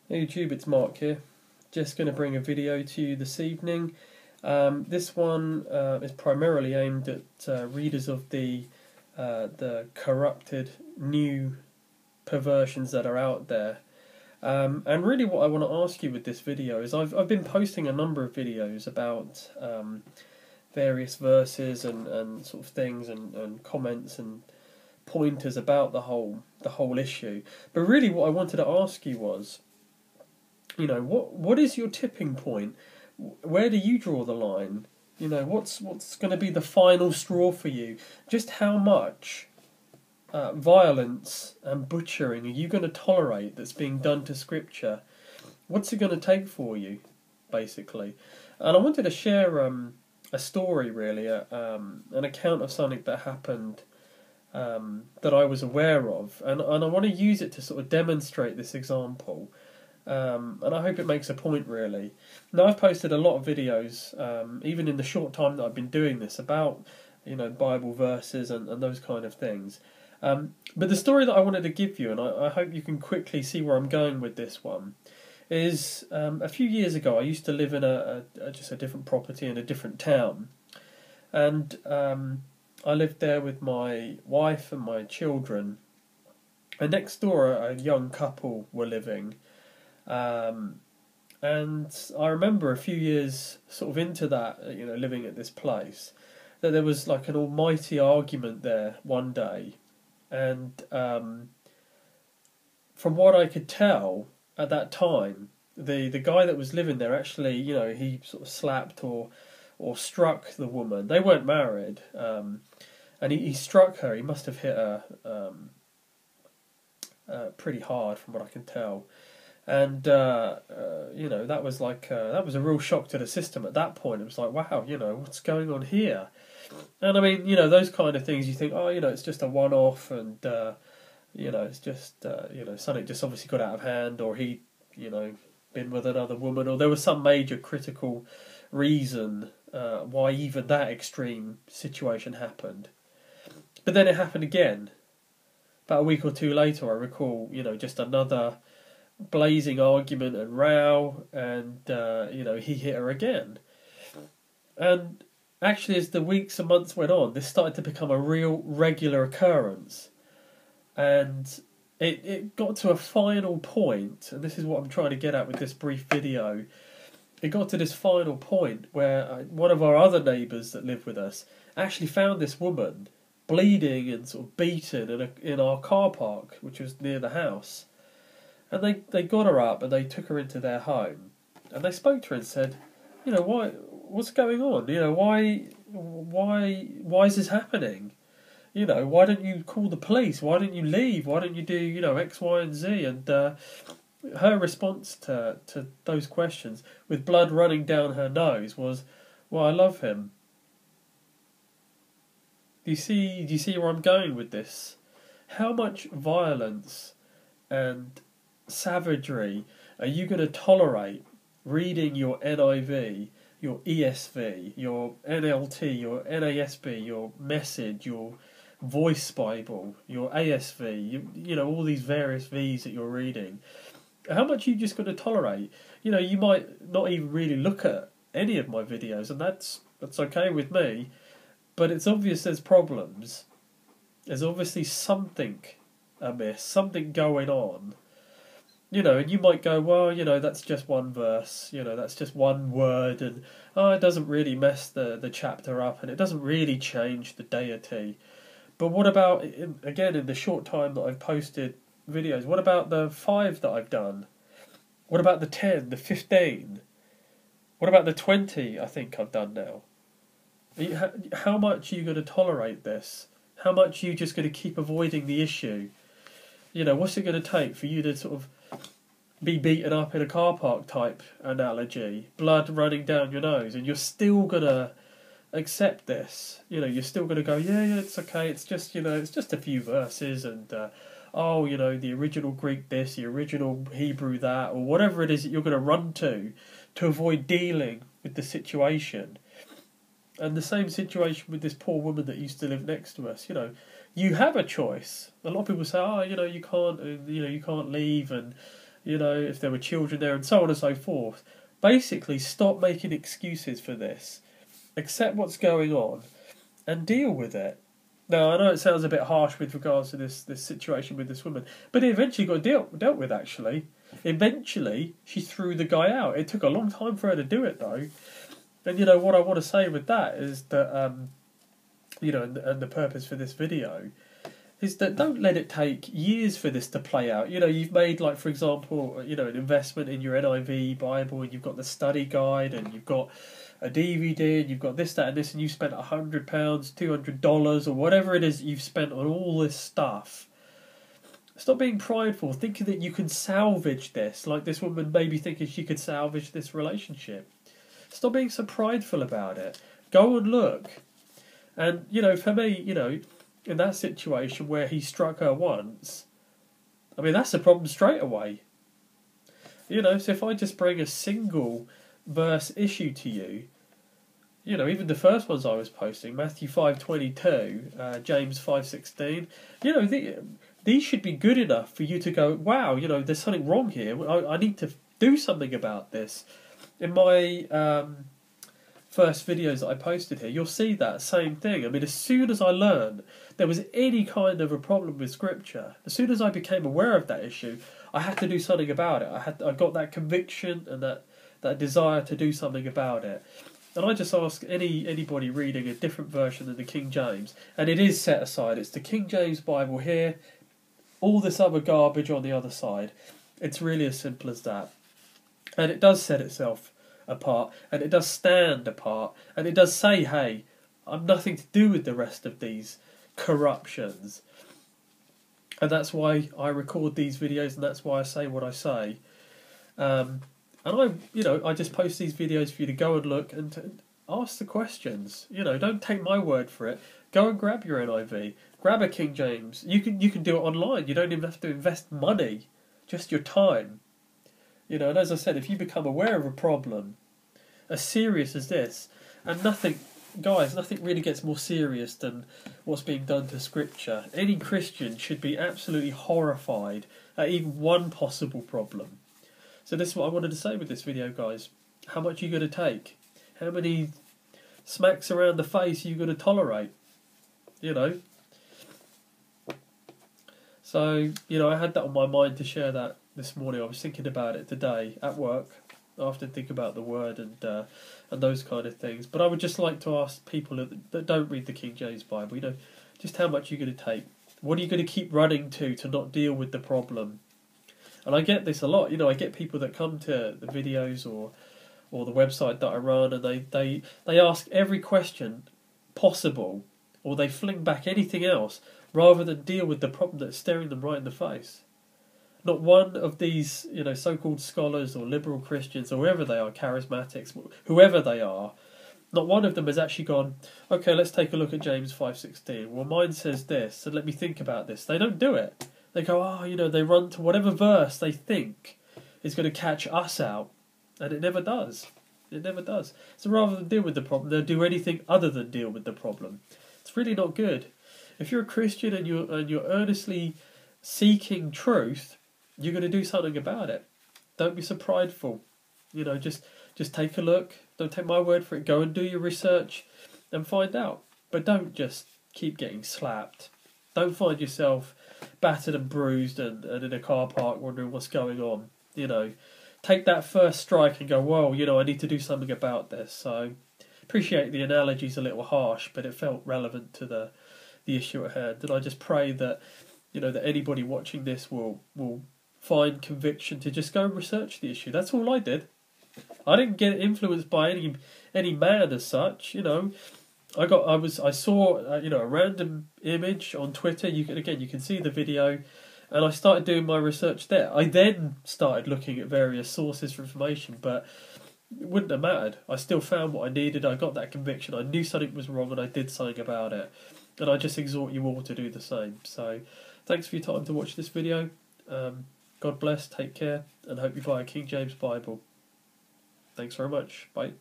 Hey YouTube, it's Mark here. Just going to bring a video to you this evening. This one is primarily aimed at readers of the corrupted new perversions that are out there. And really what I want to ask you with this video is I've been posting a number of videos about various verses and sort of things and comments and pointers about the whole issue. But really what I wanted to ask you was, you know, what is your tipping point? Where do you draw the line? You know, what's going to be the final straw for you? Just how much violence and butchering are you going to tolerate that's being done to Scripture? What's it going to take for you, basically? And I wanted to share a story, really, an account of something that happened that I was aware of, and I want to use it to sort of demonstrate this example. And I hope it makes a point, really. Now, I've posted a lot of videos, even in the short time that I've been doing this, about, you know, Bible verses and those kind of things. But the story that I wanted to give you, and I hope you can quickly see where I'm going with this one, is a few years ago I used to live in just a different property in a different town. And I lived there with my wife and my children. And next door a young couple were living. And I remember a few years sort of into that, you know, living at this place, that there was like an almighty argument there one day, and from what I could tell at that time, the guy that was living there actually, you know, he sort of slapped or struck the woman. They weren't married, and he struck her. He must have hit her pretty hard, from what I can tell. And you know, that was like that was a real shock to the system at that point. It was like, wow, you know, what's going on here? And I mean, you know, those kind of things. You think, oh, you know, it's just a one-off, and you know, it's just you know, something just obviously got out of hand, or he, you know, been with another woman, or there was some major critical reason why even that extreme situation happened. But then it happened again. About a week or two later, I recall, you know, just another blazing argument and row, and you know, he hit her again. And actually, as the weeks and months went on, this started to become a real regular occurrence, and it got to a final point, and this is what I'm trying to get at with this brief video. It got to this final point where one of our other neighbours that lived with us actually found this woman bleeding and sort of beaten in our car park, which was near the house. And they got her up and they took her into their home, and they spoke to her and said, you know, what's going on? You know, why is this happening? You know, why don't you call the police? Why don't you leave? Why don't you do, you know, X, Y, and Z? And her response to those questions, with blood running down her nose, was, well, I love him. Do you see where I'm going with this? How much violence and savagery are you going to tolerate reading your NIV, your ESV, your NLT, your NASB, your Message, your Voice Bible, your ASV, you know, all these various V's that you're reading? How much are you just going to tolerate? You know, you might not even really look at any of my videos, and that's okay with me, but it's obvious there's problems. There's obviously something amiss, something going on. You know, and you might go, well, you know, that's just one verse, you know, that's just one word, and oh, it doesn't really mess the chapter up, and it doesn't really change the deity. But what about, again, in the short time that I've posted videos, what about the 5 that I've done? What about the 10, the 15? What about the 20 I think I've done now? How much are you going to tolerate this? How much are you just going to keep avoiding the issue? You know, what's it going to take for you to sort of be beaten up in a car park type analogy, blood running down your nose, and you're still going to accept this? You know, you're still going to go, yeah, it's okay, it's just, you know, it's just a few verses, and oh, you know, the original Greek this, the original Hebrew that, or whatever it is that you're going to run to avoid dealing with the situation. And the same situation with this poor woman that used to live next to us. You know, you have a choice. A lot of people say, oh, you know, you can't leave, and you know, if there were children there, and so on and so forth. Basically, stop making excuses for this. Accept what's going on and deal with it. Now, I know it sounds a bit harsh with regards to this situation with this woman, but it eventually got dealt with, actually. Eventually, she threw the guy out. It took a long time for her to do it, though. And, you know, what I want to say with that is that, you know, and the purpose for this video is that don't let it take years for this to play out. You know, you've made, like, for example, you know, an investment in your NIV Bible, and you've got the study guide, and you've got a DVD, and you've got this, that, and this, and you spent £100, $200, or whatever it is you've spent on all this stuff. Stop being prideful, thinking that you can salvage this, like this woman maybe thinking she could salvage this relationship. Stop being so prideful about it. Go and look. And, you know, for me, you know, in that situation where he struck her once, I mean, that's a problem straight away. You know, so if I just bring a single verse issue to you, you know, even the first ones I was posting, Matthew 5:22, James 5:16, you know, these should be good enough for you to go, wow, you know, there's something wrong here. I need to do something about this. In my first videos that I posted here, you'll see that same thing. I mean, as soon as I learned there was any kind of a problem with Scripture, as soon as I became aware of that issue, I had to do something about it. I got that conviction and that desire to do something about it. And I just ask anybody reading a different version than the King James, and it is set aside. It's the King James Bible here, all this other garbage on the other side. It's really as simple as that. And it does set itself apart, and it does stand apart, and it does say, hey, I'm nothing to do with the rest of these corruptions. And that's why I record these videos, and that's why I say what I say. And I just post these videos for you to go and look and to ask the questions. You know, don't take my word for it. Go and grab your NIV, grab a King James. You can do it online. You don't even have to invest money, just your time. You know, and as I said, if you become aware of a problem as serious as this, and nothing really gets more serious than what's being done to Scripture. Any Christian should be absolutely horrified at even one possible problem. So this is what I wanted to say with this video, guys. How much are you going to take? How many smacks around the face are you going to tolerate? You know? So, you know, I had that on my mind to share that this morning. I was thinking about it today at work. I often think about the Word and those kind of things. But I would just like to ask people that don't read the King James Bible, you know, just how much are you going to take? What are you going to keep running to not deal with the problem? And I get this a lot. You know, I get people that come to the videos or the website that I run, and they ask every question possible, or they fling back anything else rather than deal with the problem that's staring them right in the face. Not one of these, you know, so-called scholars or liberal Christians or whoever they are, charismatics, whoever they are, not one of them has actually gone, okay, let's take a look at James 5:16. Well, mine says this, so let me think about this. They don't do it. They go, you know, they run to whatever verse they think is going to catch us out, and it never does. It never does. So rather than deal with the problem, they'll do anything other than deal with the problem. It's really not good. If you're a Christian and you're earnestly seeking truth, you're going to do something about it. Don't be so prideful. You know, just take a look. Don't take my word for it. Go and do your research and find out. But don't just keep getting slapped. Don't find yourself battered and bruised and in a car park wondering what's going on. You know, take that first strike and go, whoa, you know, I need to do something about this. So appreciate the analogy's a little harsh, but it felt relevant to the issue at hand. And I just pray that, you know, that anybody watching this will find conviction to just go and research the issue. That's all I did. I didn't get influenced by any man as such. You know, I saw you know, a random image on Twitter. You can see the video, and I started doing my research there. I then started looking at various sources for information, but it wouldn't have mattered. I still found what I needed. I got that conviction. I knew something was wrong, and I did something about it. And I just exhort you all to do the same. So, thanks for your time to watch this video. God bless, take care, and hope you buy a King James Bible. Thanks very much. Bye.